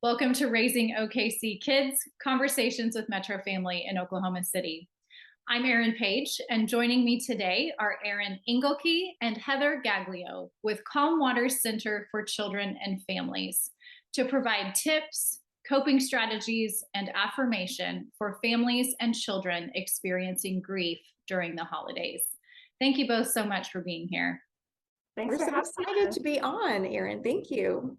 Welcome to Raising OKC Kids, Conversations with Metro Family in Oklahoma City. I'm Erin Page, and joining me today are Erin Engelke and Heather Gaglio with Calm Waters Center for Children and Families to provide tips, coping strategies, and affirmation for families and children experiencing grief during the holidays. Thank you both so much for being here. We're so excited to be on, Erin. Thank you.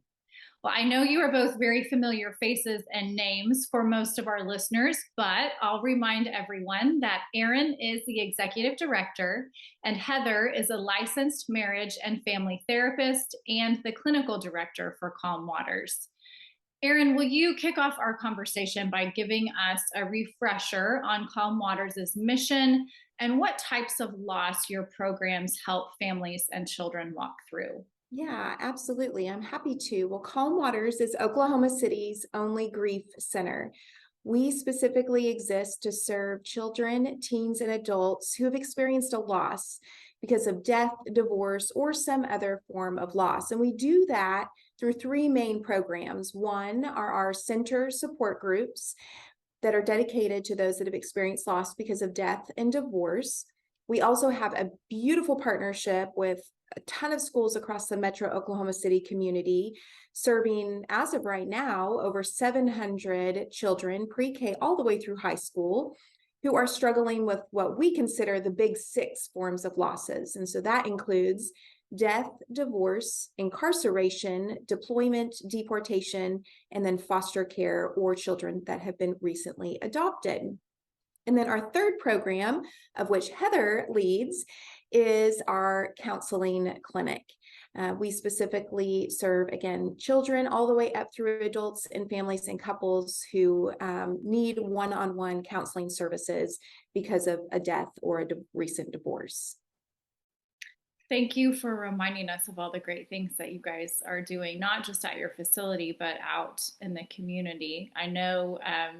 Well, I know you are both very familiar faces and names for most of our listeners, but I'll remind everyone that Erin is the executive director and Heather is a licensed marriage and family therapist and the clinical director for Calm Waters. Erin, will you kick off our conversation by giving us a refresher on Calm Waters' mission and what types of loss your programs help families and children walk through? Yeah, absolutely. I'm happy to. Well, Calm Waters is Oklahoma City's only grief center. We specifically exist to serve children, teens, and adults who have experienced a loss because of death, divorce, or some other form of loss. And we do that through three main programs. One are our center support groups that are dedicated to those that have experienced loss because of death and divorce. We also have a beautiful partnership with a ton of schools across the Metro Oklahoma City community, serving, as of right now, over 700 children, pre-K all the way through high school, who are struggling with what we consider the big six forms of losses. And so that includes death, divorce, incarceration, deployment, deportation, and then foster care or children that have been recently adopted. And then our third program, of which Heather leads, is our counseling clinic. We specifically serve, again, children all the way up through adults and families and couples who need one-on-one counseling services because of a death or a recent divorce. Thank you for reminding us of all the great things that you guys are doing, not just at your facility, but out in the community. I know I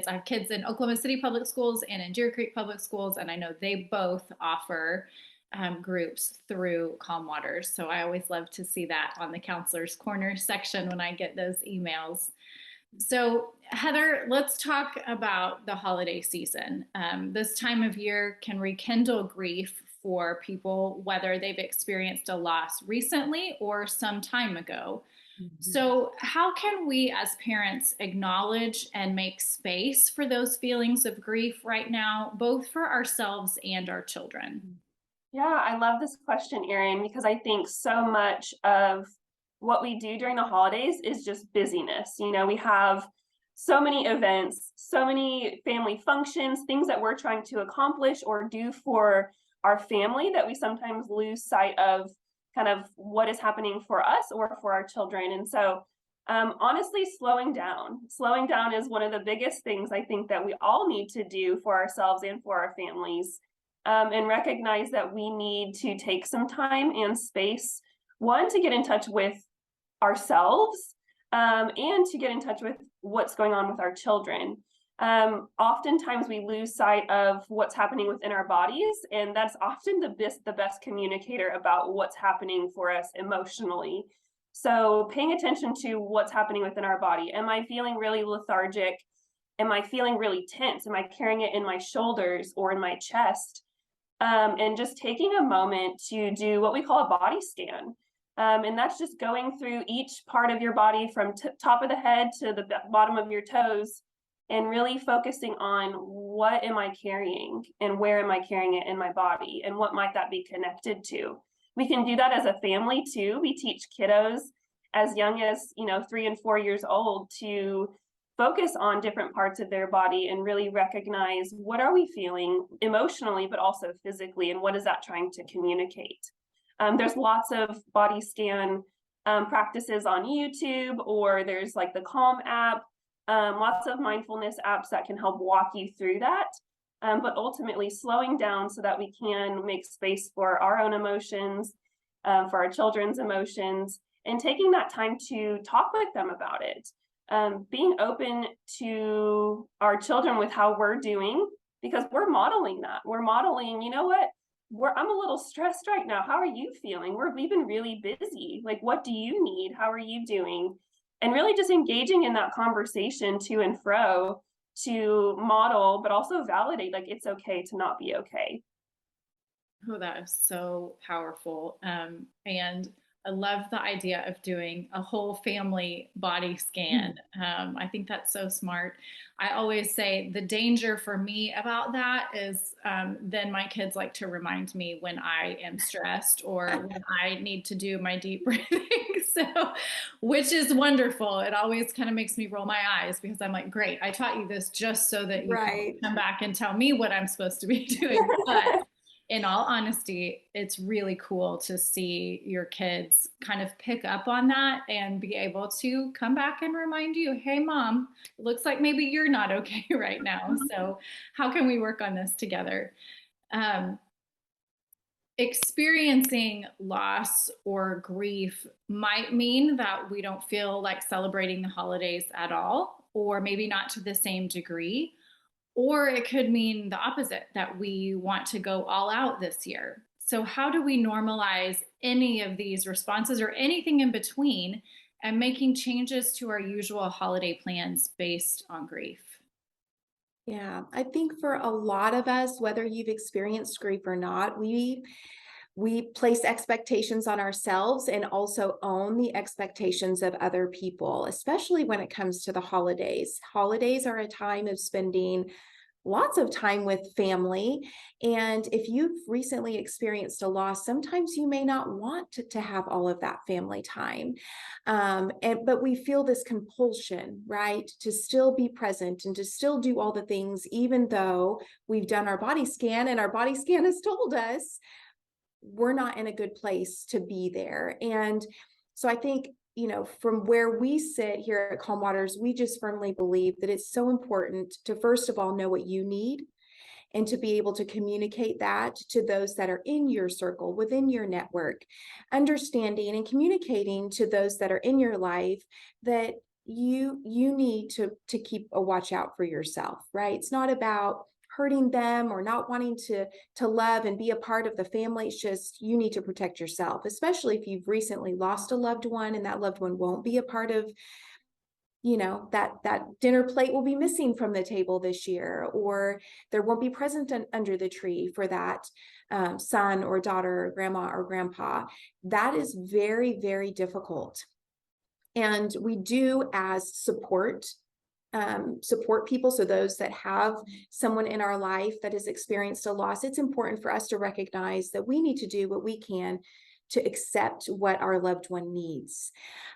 have kids in Oklahoma City Public Schools and in Deer Creek Public Schools, and I know they both offer groups through Calm Waters. So I always love to see that on the Counselor's Corner section when I get those emails. So Heather, let's talk about the holiday season. This time of year can rekindle grief for people, whether they've experienced a loss recently or some time ago. So how can we as parents acknowledge and make space for those feelings of grief right now, both for ourselves and our children? Yeah, I love this question, Erin, because I think so much of what we do during the holidays is just busyness. You know, we have so many events, so many family functions, things that we're trying to accomplish or do for our family that we sometimes lose sight of kind of what is happening for us or for our children. And so honestly, slowing down is one of the biggest things I think that we all need to do for ourselves and for our families, and recognize that we need to take some time and space, one, to get in touch with ourselves, and to get in touch with what's going on with our children. Oftentimes we lose sight of what's happening within our bodies, and that's often the best communicator about what's happening for us emotionally. So paying attention to what's happening within our body. Am I feeling really lethargic? Am I feeling really tense? Am I carrying it in my shoulders or in my chest? And just taking a moment to do what we call a body scan. And that's just going through each part of your body from top of the head to the bottom of your toes, and really focusing on what am I carrying and where am I carrying it in my body and what might that be connected to. We can do that as a family too. We teach kiddos as young as 3 and 4 years old to focus on different parts of their body and really recognize what are we feeling emotionally, but also physically, and what is that trying to communicate. There's lots of body scan practices on YouTube, or there's like the Calm app. Lots of mindfulness apps that can help walk you through that, but ultimately slowing down so that we can make space for our own emotions, for our children's emotions, and taking that time to talk with them about it. Being open to our children with how we're doing, because we're modeling that. We're modeling, you know what? I'm a little stressed right now. How are you feeling? We've been really busy. Like, what do you need? How are you doing? and really just engaging in that conversation to and fro to model, but also validate, like, it's okay to not be okay. Oh, that is so powerful. And I love the idea of doing a whole family body scan. I think that's so smart. I always say the danger for me about that is then my kids like to remind me when I am stressed or when I need to do my deep breathing. So, which is wonderful. It always kind of makes me roll my eyes because I'm like, great, I taught you this just so that you can Right. come back and tell me what I'm supposed to be doing. But in all honesty, it's really cool to see your kids kind of pick up on that and be able to come back and remind you, hey, mom, it looks like maybe you're not okay right now. So, how can we work on this together? Um, Experiencing loss or grief might mean that we don't feel like celebrating the holidays at all, or maybe not to the same degree. Or it could mean the opposite, that we want to go all out this year. So, how do we normalize any of these responses or anything in between and making changes to our usual holiday plans based on grief? Yeah, I think for a lot of us, whether you've experienced grief or not, we place expectations on ourselves and also own the expectations of other people, especially when it comes to the holidays. Holidays are a time of spending lots of time with family. And if you've recently experienced a loss, sometimes you may not want to have all of that family time. But we feel this compulsion, right, to still be present and to still do all the things, even though we've done our body scan and our body scan has told us we're not in a good place to be there. And so I think, from where we sit here at Calm Waters, we just firmly believe that it's so important to, first of all, know what you need and to be able to communicate that to those that are in your circle, within your network, understanding and communicating to those that are in your life that you need to keep a watch out for yourself, right? It's not about hurting them or not wanting to love and be a part of the family. It's just you need to protect yourself, especially if you've recently lost a loved one and that loved one won't be a part of, that dinner plate will be missing from the table this year, or there won't be present under the tree for that son or daughter or grandma or grandpa. That is very, very difficult. And we do, as support people, so those that have someone in our life that has experienced a loss, it's important for us to recognize that we need to do what we can to accept what our loved one needs,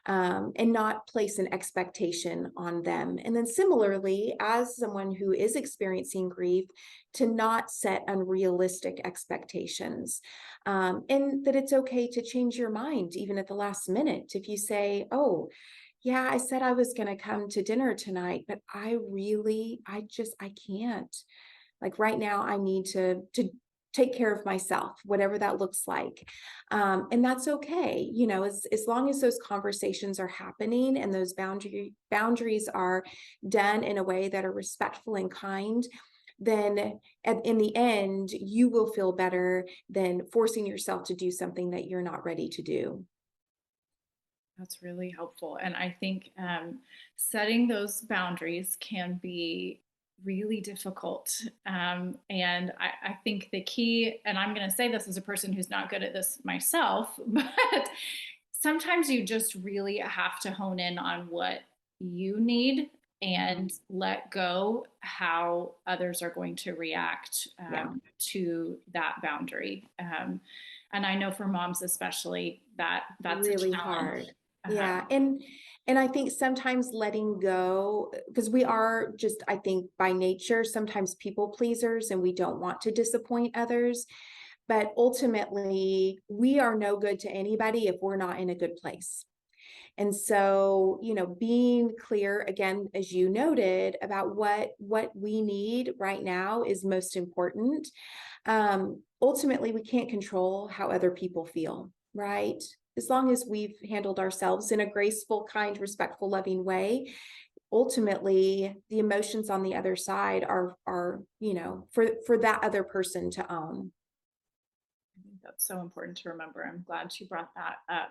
and not place an expectation on them. And then similarly, as someone who is experiencing grief, to not set unrealistic expectations, and that it's okay to change your mind even at the last minute. If you say, oh, yeah, I said I was going to come to dinner tonight, but I can't. Like right now, I need to take care of myself, whatever that looks like. And that's okay. As long as those conversations are happening and those boundaries are done in a way that are respectful and kind, then in the end, you will feel better than forcing yourself to do something that you're not ready to do. That's really helpful. And I think setting those boundaries can be really difficult. And I think the key, and I'm going to say this as a person who's not good at this myself, but sometimes you just really have to hone in on what you need and let go how others are going to react Yeah. to that boundary. And I know for moms especially that's a Really challenge. hard. Yeah. Um, And I think sometimes letting go, because we are just, I think by nature, sometimes people pleasers and we don't want to disappoint others. But ultimately, we are no good to anybody if we're not in a good place. And so, being clear again, as you noted, about what we need right now is most important. Ultimately, we can't control how other people feel, right? As long as we've handled ourselves in a graceful, kind, respectful, loving way, ultimately the emotions on the other side are for that other person to own. I think that's so important to remember. I'm glad you brought that up.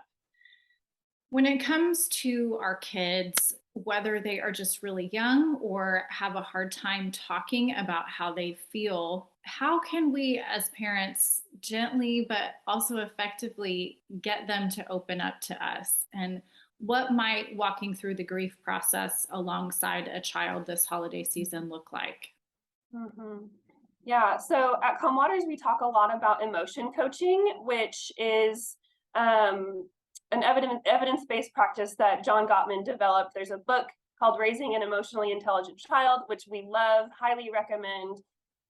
When it comes to our kids, whether they are just really young or have a hard time talking about how they feel, how can we as parents gently but also effectively get them to open up to us? And what might walking through the grief process alongside a child this holiday season look like? Mhm. Yeah, so at Calm Waters, we talk a lot about emotion coaching, which is an evidence-based practice that John Gottman developed. There's a book called Raising an Emotionally Intelligent Child, which we love, highly recommend,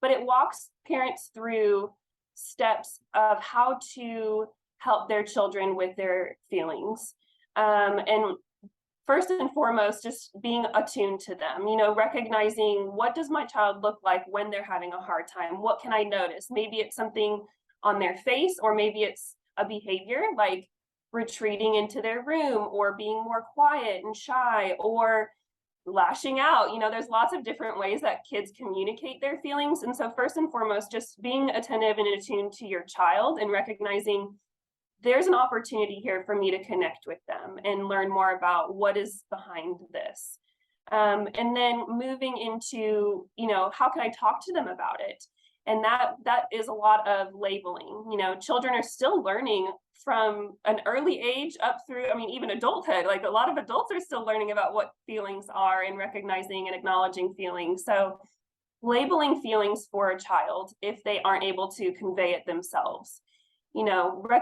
but it walks parents through steps of how to help their children with their feelings. And first and foremost, just being attuned to them, recognizing what does my child look like when they're having a hard time? What can I notice? Maybe it's something on their face, or maybe it's a behavior like retreating into their room or being more quiet and shy or lashing out. There's lots of different ways that kids communicate their feelings. And so, first and foremost, just being attentive and attuned to your child and recognizing there's an opportunity here for me to connect with them and learn more about what is behind this. And then moving into, how can I talk to them about it? And that is a lot of labeling. Children are still learning from an early age up through, I mean, even adulthood. Like a lot of adults are still learning about what feelings are and recognizing and acknowledging feelings. So labeling feelings for a child if they aren't able to convey it themselves,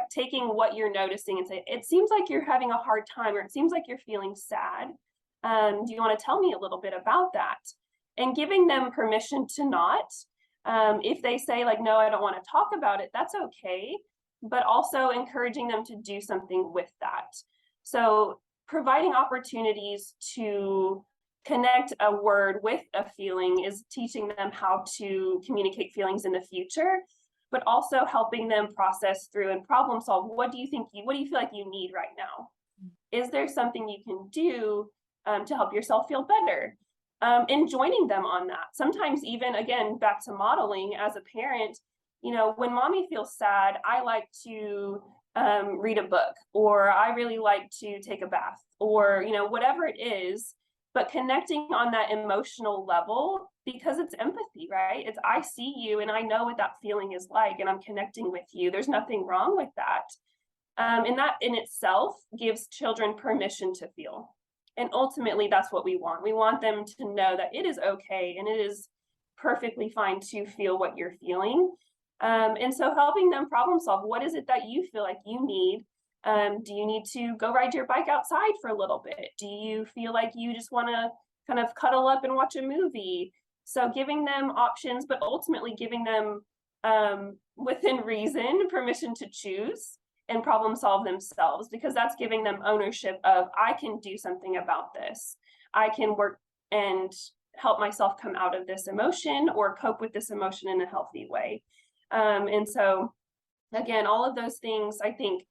taking what you're noticing and say, it seems like you're having a hard time, or it seems like you're feeling sad. Do you want to tell me a little bit about that? And giving them permission to not. If they say, like, no, I don't want to talk about it, that's okay. But also encouraging them to do something with that. So providing opportunities to connect a word with a feeling is teaching them how to communicate feelings in the future, but also helping them process through and problem solve. What do you feel like you need right now? Is there something you can do to help yourself feel better? And joining them on that. Sometimes even, again, back to modeling as a parent, when mommy feels sad, I like to read a book, or I really like to take a bath, or, whatever it is, but connecting on that emotional level, because it's empathy, right? It's, I see you and I know what that feeling is like, and I'm connecting with you. There's nothing wrong with that. And that in itself gives children permission to feel. And ultimately, that's what we want. We want them to know that it is okay and it is perfectly fine to feel what you're feeling. And so helping them problem solve, what is it that you feel like you need? Do you need to go ride your bike outside for a little bit? Do you feel like you just want to kind of cuddle up and watch a movie? So giving them options, but ultimately giving them, within reason, permission to choose and problem solve themselves, because that's giving them ownership of, I can do something about this. I can work and help myself come out of this emotion or cope with this emotion in a healthy way. And so, again, all of those things, I think,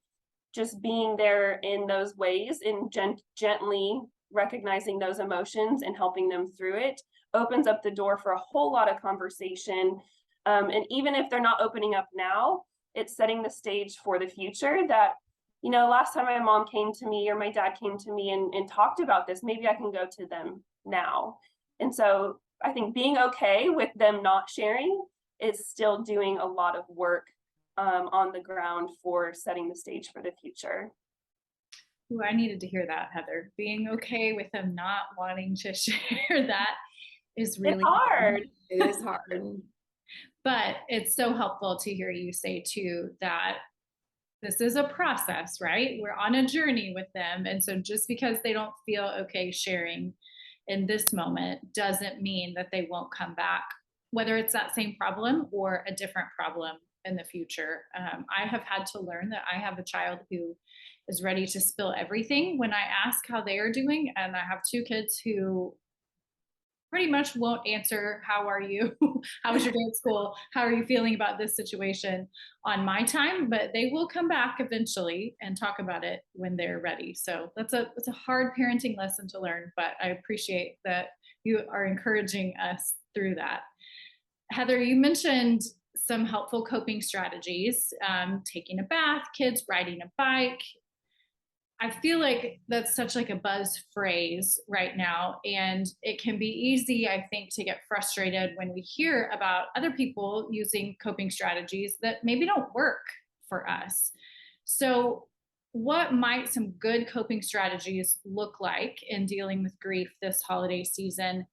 just being there in those ways and gently recognizing those emotions and helping them through it opens up the door for a whole lot of conversation. And even if they're not opening up now, it's setting the stage for the future that, last time my mom came to me or my dad came to me and talked about this, maybe I can go to them now. And so I think being okay with them not sharing is still doing a lot of work on the ground for setting the stage for the future. Ooh, I needed to hear that, Heather. Being okay with them not wanting to share that is It's really hard. It is hard. but it's so helpful to hear you say too that this is a process, right? We're on a journey with them. And so just because they don't feel okay sharing in this moment doesn't mean that they won't come back, whether it's that same problem or a different problem in the future. I have had to learn that I have a child who is ready to spill everything when I ask how they are doing. And I have two kids who pretty much won't answer, how are you? How was your day at school? How are you feeling about this situation on my time? But they will come back eventually and talk about it when they're ready. So that's a hard parenting lesson to learn, but I appreciate that you are encouraging us through that. Heather, you mentioned some helpful coping strategies, taking a bath, kids riding a bike. I feel like that's such like a buzz phrase right now, and it can be easy, I think, to get frustrated when we hear about other people using coping strategies that maybe don't work for us. So, what might some good coping strategies look like in dealing with grief this holiday season?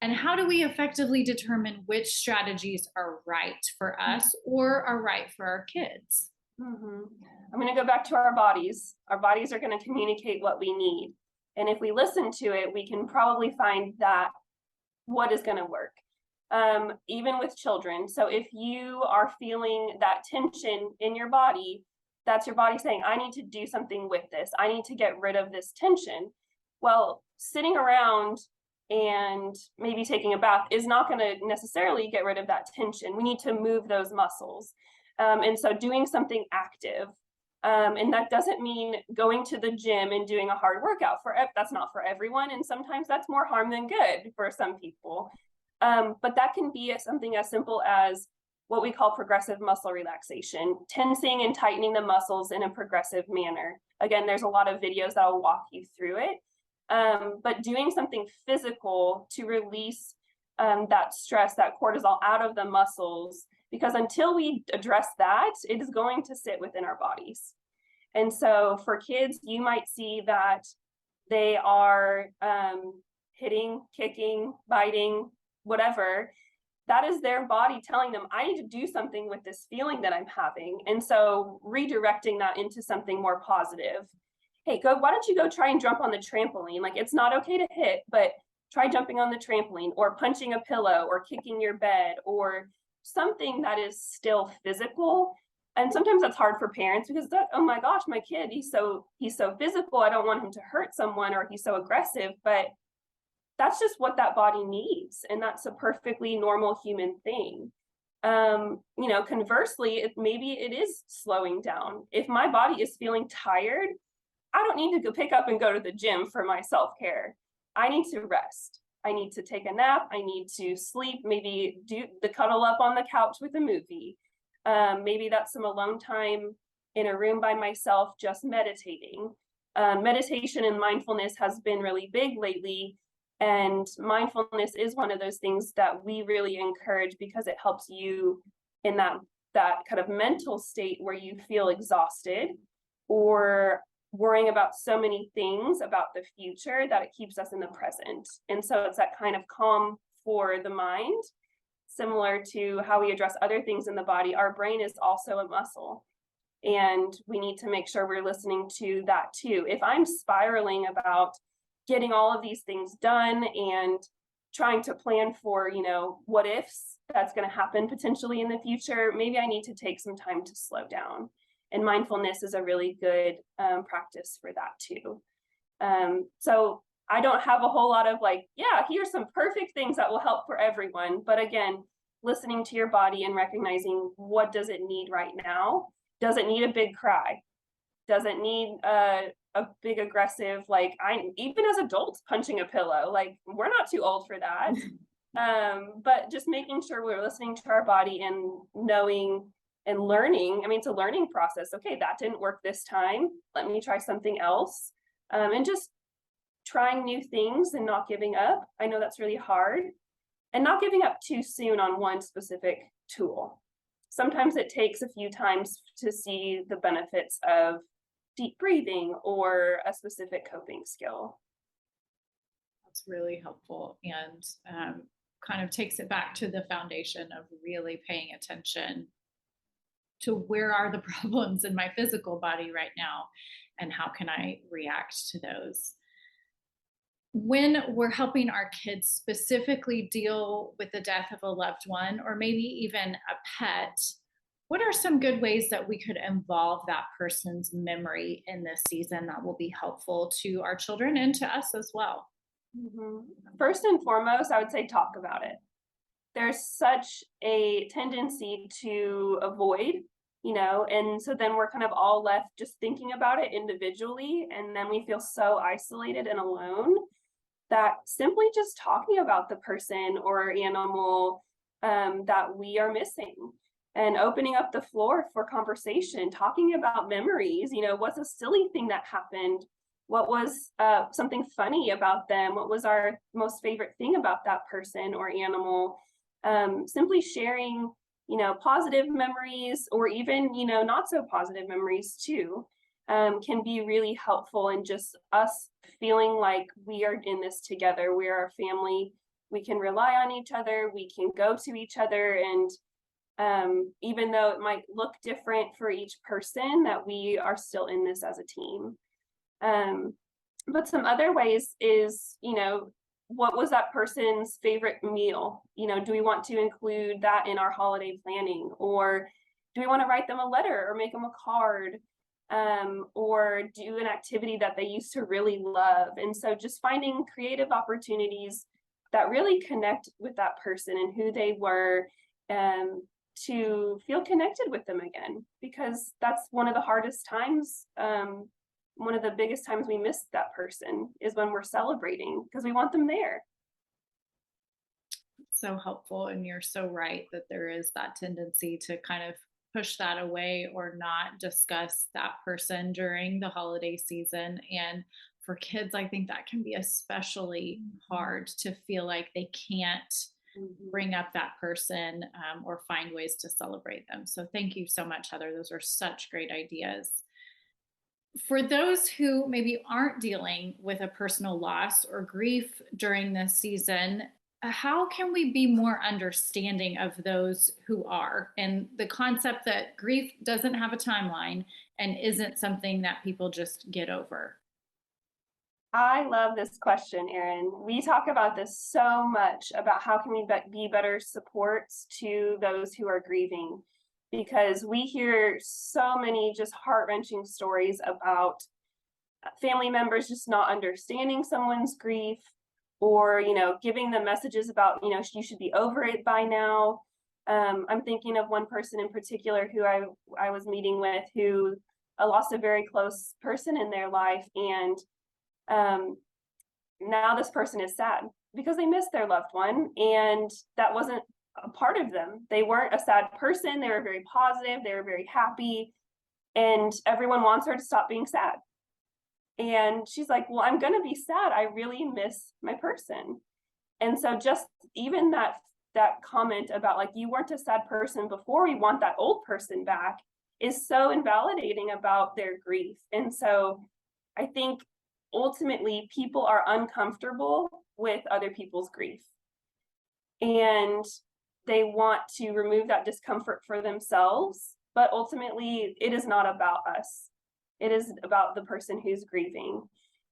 And how do we effectively determine which strategies are right for us or are right for our kids? Mhm. I'm going to go back to our bodies. Our bodies are going to communicate what we need. And if we listen to it, we can probably find that what is going to work. Even with children. So if you are feeling that tension in your body, that's your body saying, I need to do something with this. I need to get rid of this tension. Well, sitting around and maybe taking a bath is not going to necessarily get rid of that tension. We need to move those muscles. And so doing something active. And that doesn't mean going to the gym and doing a hard workout. That's not for everyone. And sometimes that's more harm than good for some people. But that can be something as simple as what we call progressive muscle relaxation, tensing and tightening the muscles in a progressive manner. Again, there's a lot of videos that will walk you through it. But doing something physical to release that stress, that cortisol out of the muscles, because until we address that, it is going to sit within our bodies. And so for kids, you might see that they are hitting, kicking, biting, whatever. That is their body telling them, I need to do something with this feeling that I'm having. And so redirecting that into something more positive. Hey, why don't you go try and jump on the trampoline? Like, it's not okay to hit, but try jumping on the trampoline or punching a pillow or kicking your bed or something that is still physical. And sometimes that's hard for parents because oh my gosh, my kid, he's so physical. I don't want him to hurt someone, or he's so aggressive, but that's just what that body needs. And that's a perfectly normal human thing. Conversely, maybe it is slowing down. If my body is feeling tired, I don't need to go pick up and go to the gym for my self-care. I need to rest. I need to take a nap. I need to sleep, maybe do the cuddle up on the couch with a movie. Maybe that's some alone time in a room by myself, just meditating. Meditation and mindfulness has been really big lately. And mindfulness is one of those things that we really encourage because it helps you in that kind of mental state where you feel exhausted or worrying about so many things about the future that it keeps us in the present. And so it's that kind of calm for the mind, similar to how we address other things in the body. Our brain is also a muscle, and we need to make sure we're listening to that too. If I'm spiraling about getting all of these things done and trying to plan for, what ifs that's going to happen potentially in the future, maybe I need to take some time to slow down. And mindfulness is a really good practice for that too. So I don't have a whole lot of here's some perfect things that will help for everyone. But again, listening to your body and recognizing what does it need right now. Does it need a big cry? Does it need a big aggressive, even as adults punching a pillow, we're not too old for that. But just making sure we're listening to our body and knowing and learning. I mean, it's a learning process. Okay, that didn't work this time. Let me try something else. And just trying new things and not giving up. I know that's really hard. And not giving up too soon on one specific tool. Sometimes it takes a few times to see the benefits of deep breathing or a specific coping skill. That's really helpful, and kind of takes it back to the foundation of really paying attention to where are the problems in my physical body right now and how can I react to those. When we're helping our kids specifically deal with the death of a loved one or maybe even a pet, what are some good ways that we could involve that person's memory in this season that will be helpful to our children and to us as well? Mm-hmm. First and foremost, I would say talk about it. There's such a tendency to avoid, and so then we're kind of all left just thinking about it individually, and then we feel so isolated and alone that simply just talking about the person or animal that we are missing and opening up the floor for conversation, talking about memories, what's a silly thing that happened What was something funny about them? What was our most favorite thing about that person or animal? Simply sharing, positive memories or even, not so positive memories too, can be really helpful in just us feeling like we are in this together. We're a family. We can rely on each other. We can go to each other. And even though it might look different for each person, that we are still in this as a team. Um, but some other ways is, what was that person's favorite meal? Do we want to include that in our holiday planning? Or do we want to write them a letter or make them a card? Or do an activity that they used to really love? And so just finding creative opportunities that really connect with that person and who they were, to feel connected with them again, because that's one of the hardest times. One of the biggest times we miss that person is when we're celebrating because we want them there. So helpful. And you're so right that there is that tendency to kind of push that away or not discuss that person during the holiday season. And for kids, I think that can be especially hard to feel like they can't Mhm. bring up that person, or find ways to celebrate them. So thank you so much, Heather. Those are such great ideas. For those who maybe aren't dealing with a personal loss or grief during this season, how can we be more understanding of those who are? And the concept that grief doesn't have a timeline and isn't something that people just get over. I love this question, Erin. We talk about this so much about how can we be better supports to those who are grieving, because we hear so many just heart-wrenching stories about family members just not understanding someone's grief, or giving them messages about, you should be over it by now. I'm thinking of one person in particular who I was meeting with, who lost a very close person in their life, and um, now this person is sad because they missed their loved one, and that wasn't a part of them. They weren't a sad person. They were very positive. They were very happy, and everyone wants her to stop being sad. And she's like, well, I'm going to be sad. I really miss my person. And so just even that comment about, like, you weren't a sad person before, we want that old person back, is so invalidating about their grief. And so I think ultimately people are uncomfortable with other people's grief, and they want to remove that discomfort for themselves, but ultimately it is not about us. It is about the person who's grieving.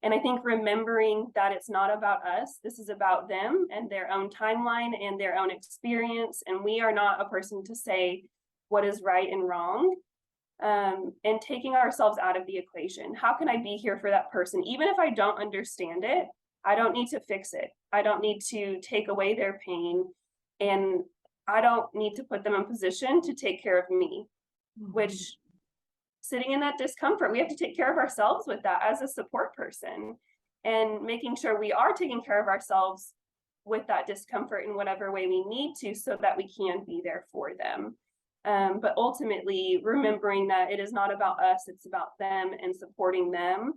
And I think remembering that it's not about us, this is about them and their own timeline and their own experience. And we are not a person to say what is right and wrong. And taking ourselves out of the equation. How can I be here for that person? Even if I don't understand it, I don't need to fix it. I don't need to take away their pain. And I don't need to put them in position to take care of me, which, sitting in that discomfort, we have to take care of ourselves with that as a support person, and making sure we are taking care of ourselves with that discomfort in whatever way we need to, so that we can be there for them. But ultimately, remembering that it is not about us, it's about them, and supporting them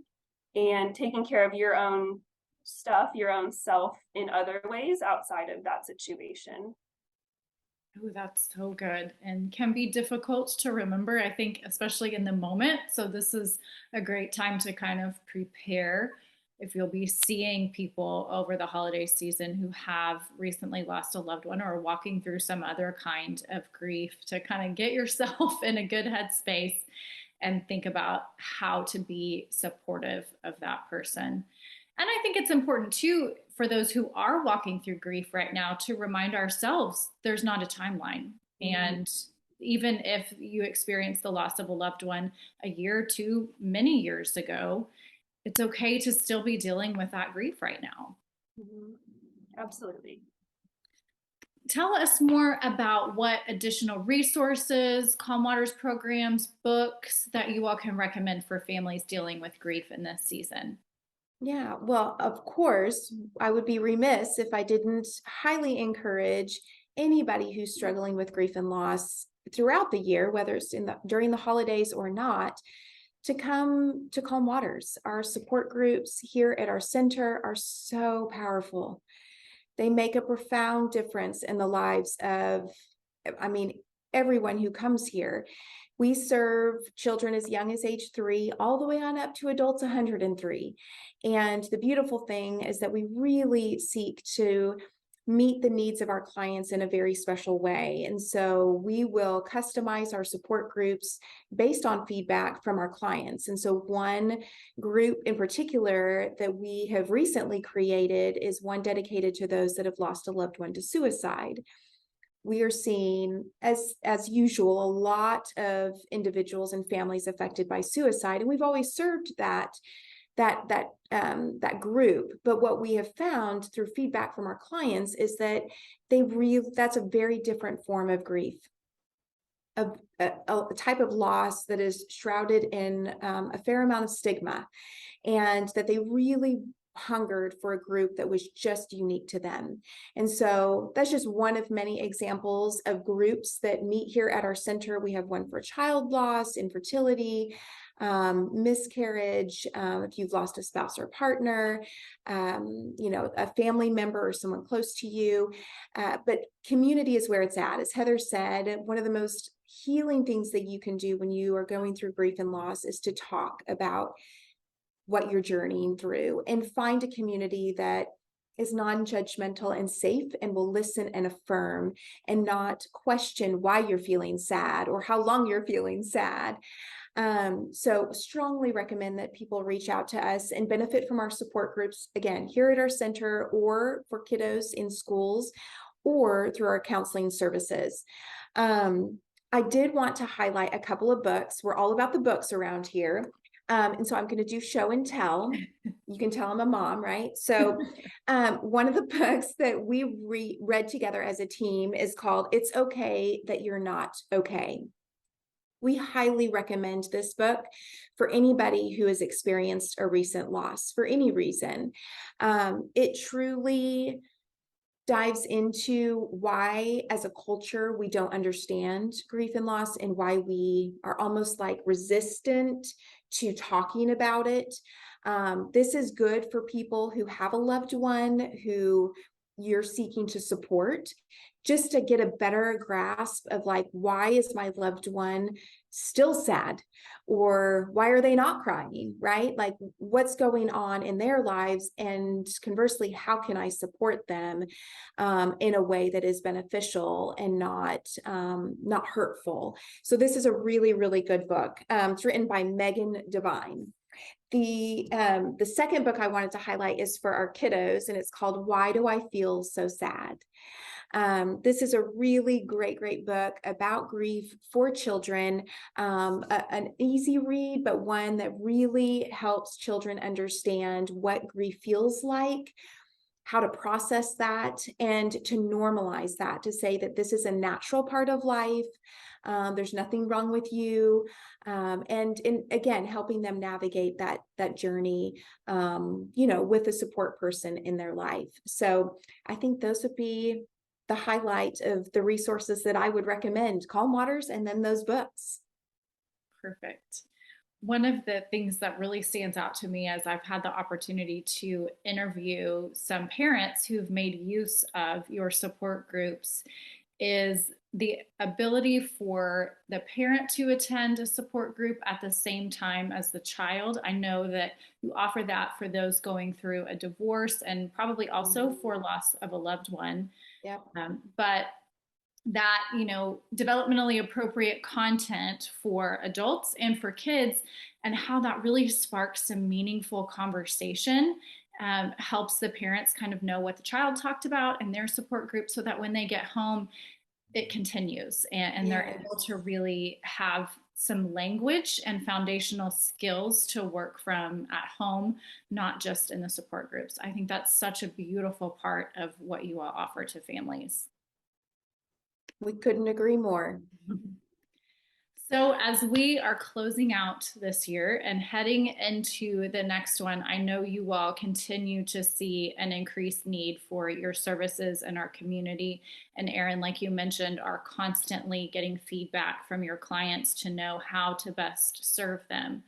and taking care of your own stuff, your own self in other ways outside of that situation. Oh, that's so good and can be difficult to remember, I think, especially in the moment. So, this is a great time to kind of prepare if you'll be seeing people over the holiday season who have recently lost a loved one or are walking through some other kind of grief, to kind of get yourself in a good headspace and think about how to be supportive of that person. And I think it's important too for those who are walking through grief right now to remind ourselves there's not a timeline. Mhm. And even if you experience the loss of a loved one a year or two, many years ago, it's okay to still be dealing with that grief right now. Mhm. Absolutely. Tell us more about what additional resources, Calm Waters programs, books that you all can recommend for families dealing with grief in this season. Yeah, well, of course, I would be remiss if I didn't highly encourage anybody who's struggling with grief and loss throughout the year, whether it's during the holidays or not, to come to Calm Waters. Our support groups here at our center are so powerful. They make a profound difference in the lives of, I mean, everyone who comes here. We serve children as young as age 3, all the way on up to adults 103. And the beautiful thing is that we really seek to meet the needs of our clients in a very special way. And so we will customize our support groups based on feedback from our clients. And so one group in particular that we have recently created is one dedicated to those that have lost a loved one to suicide. We are seeing, as usual, a lot of individuals and families affected by suicide, and we've always served that group. But what we have found through feedback from our clients is that that's a very different form of grief, a type of loss that is shrouded in a fair amount of stigma, and that they really hungered for a group that was just unique to them. And so that's just one of many examples of groups that meet here at our center. We have one for child loss, infertility, miscarriage, if you've lost a spouse or partner, a family member or someone close to you. But community is where it's at. As Heather said, one of the most healing things that you can do when you are going through grief and loss is to talk about what you're journeying through and find a community that is non-judgmental and safe and will listen and affirm and not question why you're feeling sad or how long you're feeling sad. So strongly recommend that people reach out to us and benefit from our support groups, again, here at our center or for kiddos in schools or through our counseling services. I did want to highlight a couple of books. We're all about the books around here. And so I'm going to do show and tell. You can tell I'm a mom, right? So one of the books that we read together as a team is called It's Okay That You're Not Okay. We highly recommend this book for anybody who has experienced a recent loss for any reason. It truly dives into why, as a culture, we don't understand grief and loss and why we are almost like resistant to talking about it. This is good for people who have a loved one who you're seeking to support, just to get a better grasp of like, why is my loved one still sad? Or why are they not crying, right? Like what's going on in their lives? And conversely, how can I support them in a way that is beneficial and not hurtful? So this is a really, really good book. It's written by Megan Devine. The second book I wanted to highlight is for our kiddos, and it's called Why Do I Feel So Sad? This is a really great book about grief for children, an easy read, but one that really helps children understand what grief feels like, how to process that, and to normalize that, to say that this is a natural part of life. There's nothing wrong with you. And again, helping them navigate that journey, with a support person in their life. So I think those would be the highlight of the resources that I would recommend: Calm Waters and then those books. Perfect. One of the things that really stands out to me as I've had the opportunity to interview some parents who've made use of your support groups is the ability for the parent to attend a support group at the same time as the child. I know that you offer that for those going through a divorce and probably also for loss of a loved one. Yep. But that, developmentally appropriate content for adults and for kids, and how that really sparks some meaningful conversation, helps the parents kind of know what the child talked about in their support group, so that when they get home, it continues, and they're able to really have some language and foundational skills to work from at home, not just in the support groups. I think that's such a beautiful part of what you all offer to families. We couldn't agree more. So, as we are closing out this year and heading into the next one, I know you all continue to see an increased need for your services in our community. And Erin, like you mentioned, are constantly getting feedback from your clients to know how to best serve them.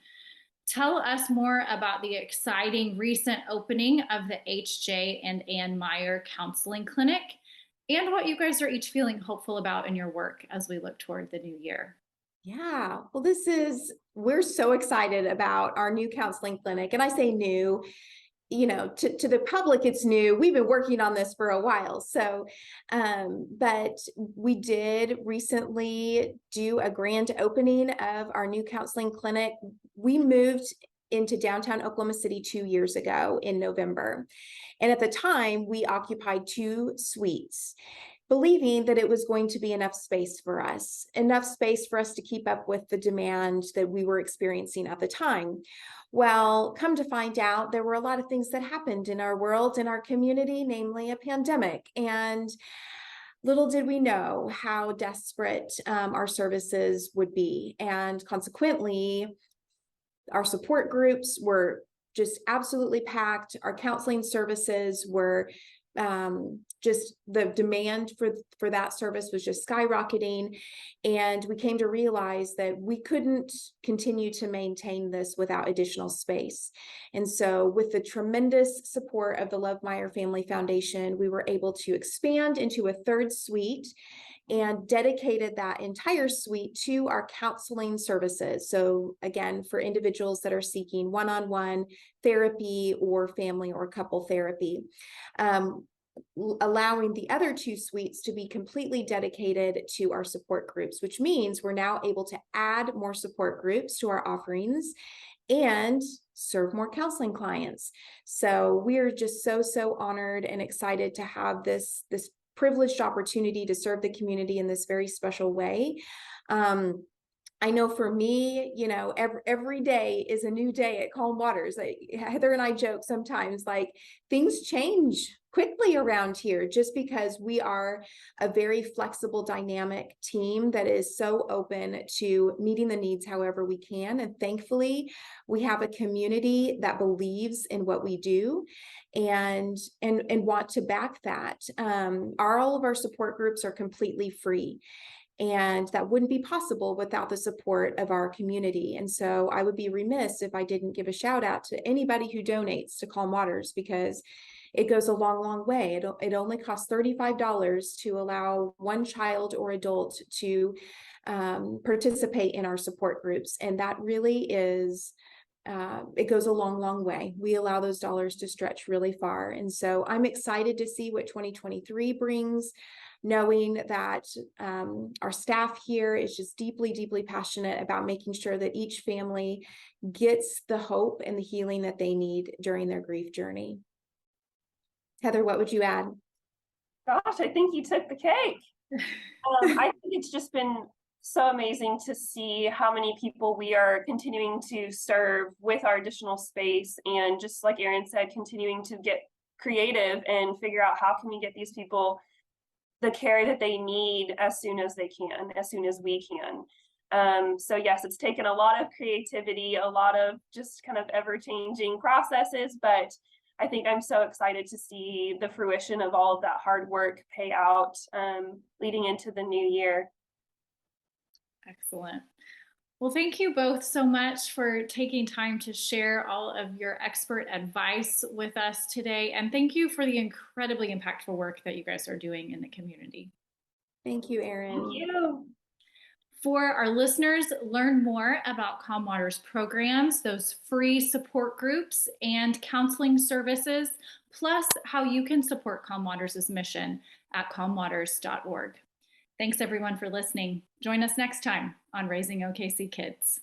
Tell us more about the exciting recent opening of the HJ and Ann Meyer Counseling Clinic and what you guys are each feeling hopeful about in your work as we look toward the new year. Yeah, well, we're so excited about our new counseling clinic. And I say new, to the public, it's new. We've been working on this for a while. But we did recently do a grand opening of our new counseling clinic. We moved into downtown Oklahoma City 2 years ago in November. And at the time, we occupied 2 suites, believing that it was going to be enough space for us to keep up with the demand that we were experiencing at the time. Well, come to find out, there were a lot of things that happened in our world, in our community, namely a pandemic. And little did we know how desperate our services would be. And consequently, our support groups were just absolutely packed. Our counseling services were just the demand for that service was just skyrocketing. And we came to realize that we couldn't continue to maintain this without additional space. And so with the tremendous support of the Love Meyer Family Foundation, we were able to expand into a third suite and dedicated that entire suite to our counseling services. So again, for individuals that are seeking one-on-one therapy or family or couple therapy, allowing the other 2 suites to be completely dedicated to our support groups, which means we're now able to add more support groups to our offerings and serve more counseling clients. So we're just so honored and excited to have this privileged opportunity to serve the community in this very special way. I know for me, every day is a new day at Calm Waters. Heather and I joke sometimes, like, things change quickly around here just because we are a very flexible, dynamic team that is so open to meeting the needs however we can. And thankfully, we have a community that believes in what we do and want to back that. All of our support groups are completely free. And that wouldn't be possible without the support of our community. And so I would be remiss if I didn't give a shout out to anybody who donates to Calm Waters, because it goes a long way. It only costs $35 to allow one child or adult to participate in our support groups. And that really is, it goes a long way. We allow those dollars to stretch really far. And so I'm excited to see what 2023 brings, knowing that our staff here is just deeply passionate about making sure that each family gets the hope and the healing that they need during their grief journey. Heather, what would you add? Gosh, I think you took the cake. I think it's just been so amazing to see how many people we are continuing to serve with our additional space, and just like Erin said, continuing to get creative and figure out how can we get these people the care that they need as soon as they can, as soon as we can. So yes, it's taken a lot of creativity, a lot of just kind of ever-changing processes, but I think I'm so excited to see the fruition of all of that hard work pay out leading into the new year. Excellent. Well, thank you both so much for taking time to share all of your expert advice with us today. And thank you for the incredibly impactful work that you guys are doing in the community. Thank you, Erin. Thank you. For our listeners, learn more about Calm Waters programs, those free support groups and counseling services, plus how you can support Calm Waters' mission at calmwaters.org. Thanks everyone for listening. Join us next time on Raising OKC Kids.